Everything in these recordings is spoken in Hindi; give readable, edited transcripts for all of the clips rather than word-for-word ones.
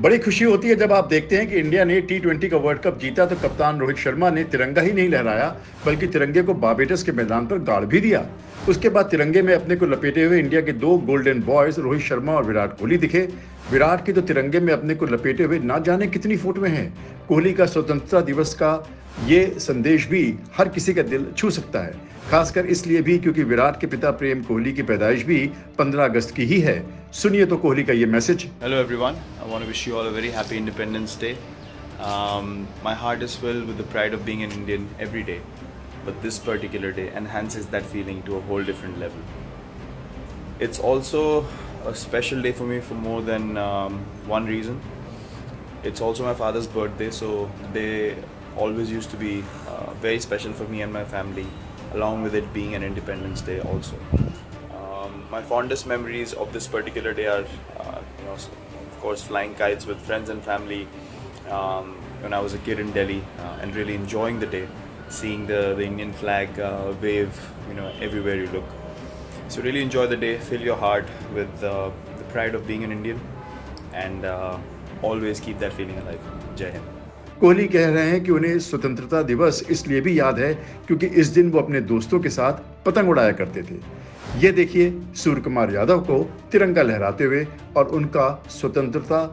बड़ी खुशी होती है जब आप देखते हैं कि इंडिया ने T20 का वर्ल्ड कप जीता तो कप्तान रोहित शर्मा ने तिरंगा ही नहीं लहराया बल्कि तिरंगे को बारबेडस के मैदान पर गाड़ भी दिया। उसके बाद तिरंगे में अपने को लपेटे हुए इंडिया के दो गोल्डन बॉयज रोहित शर्मा और विराट कोहली दिखे। विराट की तो तिरंगे में अपने को लपेटे हुए ना जाने कितनी फोटोएं हैं। कोहली का स्वतंत्रता दिवस का ये संदेश भी हर किसी का दिल छू सकता है, खासकर इसलिए भी क्योंकि विराट के पिता प्रेम कोहली की पैदाइश भी 15 अगस्त की ही है। सुनिए तो कोहली का ये message. Hello everyone, I want to wish you all a very happy Independence Day. My heart is filled with the pride of being an Indian every day, but this particular day enhances that feeling to a whole different level. It's also a special day for me for more than one reason. It's also my father's birthday, so they always used to be very special for me and my family, along with it being an Independence Day also. My fondest memories of this particular day are, of course, flying kites with friends and family when I was a kid in Delhi and really enjoying the day, seeing the Indian flag wave, everywhere you look. So really enjoy the day, fill your heart with the pride of being an Indian, and always keep that feeling alive. Jai Hind. Kohli कह रहे हैं कि उन्हें स्वतंत्रता दिवस इसलिए भी याद है क्योंकि इस दिन वो अपने दोस्तों के साथ पतंग उड़ाया करते थे। ये देखिए सूर्य कुमार यादव को तिरंगा लहराते हुए और उनका स्वतंत्रता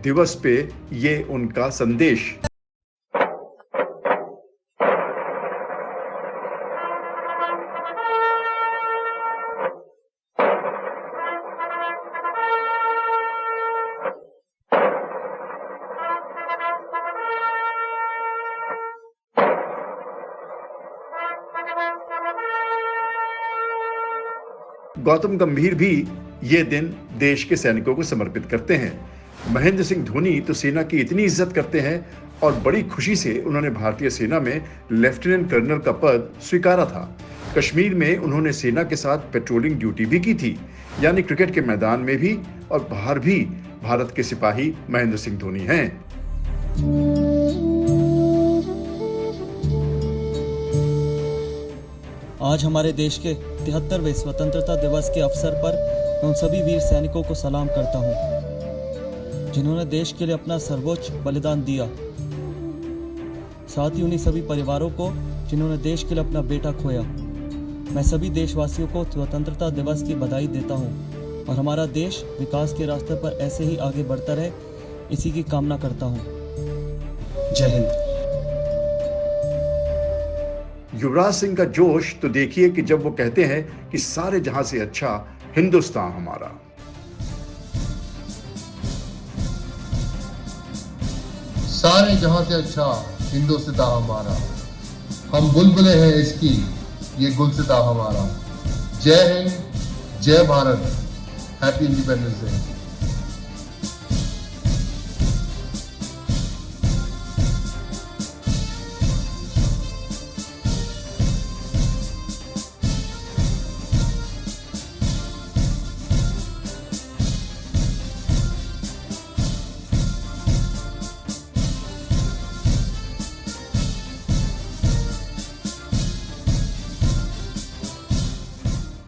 दिवस पे ये उनका संदेश। गौतम गंभीर भी ये दिन देश के सैनिकों को समर्पित करते हैं। महेंद्र सिंह धोनी तो सेना की इतनी इज्जत करते हैं और बड़ी खुशी से उन्होंने भारतीय सेना में लेफ्टिनेंट कर्नल का पद स्वीकारा था। कश्मीर में उन्होंने सेना के साथ पेट्रोलिंग ड्यूटी भी की थी, यानी क्रिकेट के मैदान में भी और बाहर भी भारत के सिपाही महेंद्र सिंह धोनी हैं। आज हमारे देश के 73वें स्वतंत्रता दिवस के अवसर पर मैं उन सभी वीर सैनिकों को सलाम करता हूं जिन्होंने देश के लिए अपना सर्वोच्च बलिदान दिया। साथ ही उन्हीं सभी परिवारों को जिन्होंने देश के लिए अपना बेटा खोया। मैं सभी देशवासियों को स्वतंत्रता दिवस की बधाई देता हूं और हमारा देश विकास के रास्ते पर ऐसे ही आगे बढ़ता रहे, इसी की कामना करता हूं। जय हिंद। युवराज सिंह का जोश तो देखिए कि जब वो कहते हैं कि सारे जहां से अच्छा हिंदुस्तान हमारा। सारे जहां से अच्छा हिंदुस्तान हमारा, हम बुलबुले हैं इसकी, ये गुलसिता हमारा। जय हिंद, जय Bharat, happy independence day.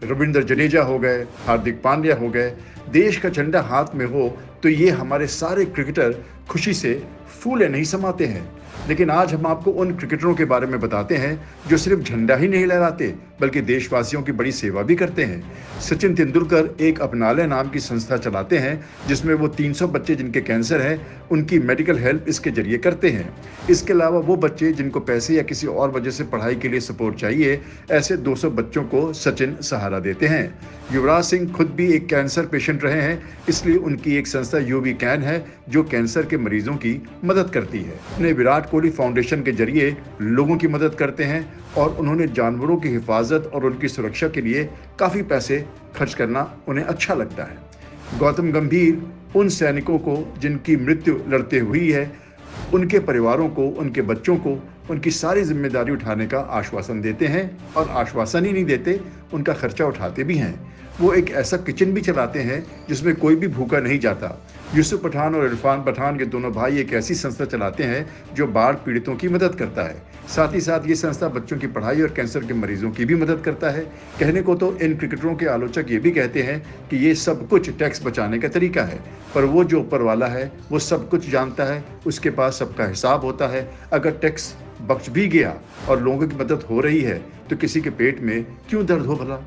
Ravindra Jadeja हो गए, हार्दिक पांड्या हो गए, देश का झंडा हाथ में हो तो ये हमारे सारे क्रिकेटर खुशी से फूले नहीं समाते हैं। लेकिन आज हम आपको उन क्रिकेटरों के बारे में बताते हैं जो सिर्फ झंडा ही नहीं लहराते बल्कि देशवासियों की बड़ी सेवा भी करते हैं। सचिन तेंदुलकर एक अपनाले नाम की संस्था चलाते हैं जिसमें वो 300 बच्चे जिनके कैंसर है उनकी मेडिकल हेल्प इसके जरिए करते हैं। इसके अलावा वो बच्चे जिनको पैसे या किसी और वजह से पढ़ाई के लिए सपोर्ट चाहिए, ऐसे 200 बच्चों को सचिन सहारा देते हैं। युवराज सिंह खुद भी एक कैंसर पेशेंट रहे हैं, इसलिए उनकी एक संस्था यूवी कैन है जो कैंसर के मरीजों की मदद करती है। उन्हें विराट कोहली फाउंडेशन के जरिए लोगों की मदद करते हैं और उन्होंने जानवरों की हिफाजत और उनकी सुरक्षा के लिए काफ़ी पैसे खर्च करना उन्हें अच्छा लगता है। गौतम गंभीर उन सैनिकों को जिनकी मृत्यु लड़ते हुई है, उनके परिवारों को, उनके बच्चों को उनकी सारी जिम्मेदारी उठाने का आश्वासन देते हैं और आश्वासन ही नहीं देते, उनका खर्चा उठाते भी हैं। वो एक ऐसा किचन भी चलाते हैं जिसमें कोई भी भूखा नहीं जाता। यूसुफ पठान और इरफान पठान के दोनों भाई एक ऐसी संस्था चलाते हैं जो बाढ़ पीड़ितों की मदद करता है। साथ ही साथ ये संस्था बच्चों की पढ़ाई और कैंसर के मरीजों की भी मदद करता है। कहने को तो इन क्रिकेटरों के आलोचक ये भी कहते हैं कि ये सब कुछ टैक्स बचाने का तरीका है, पर वो जो ऊपर वाला है वो सब कुछ जानता है, उसके पास सबका हिसाब होता है। अगर टैक्स बच भी गया और लोगों की मदद हो रही है तो किसी के पेट में क्यों दर्द हो भला।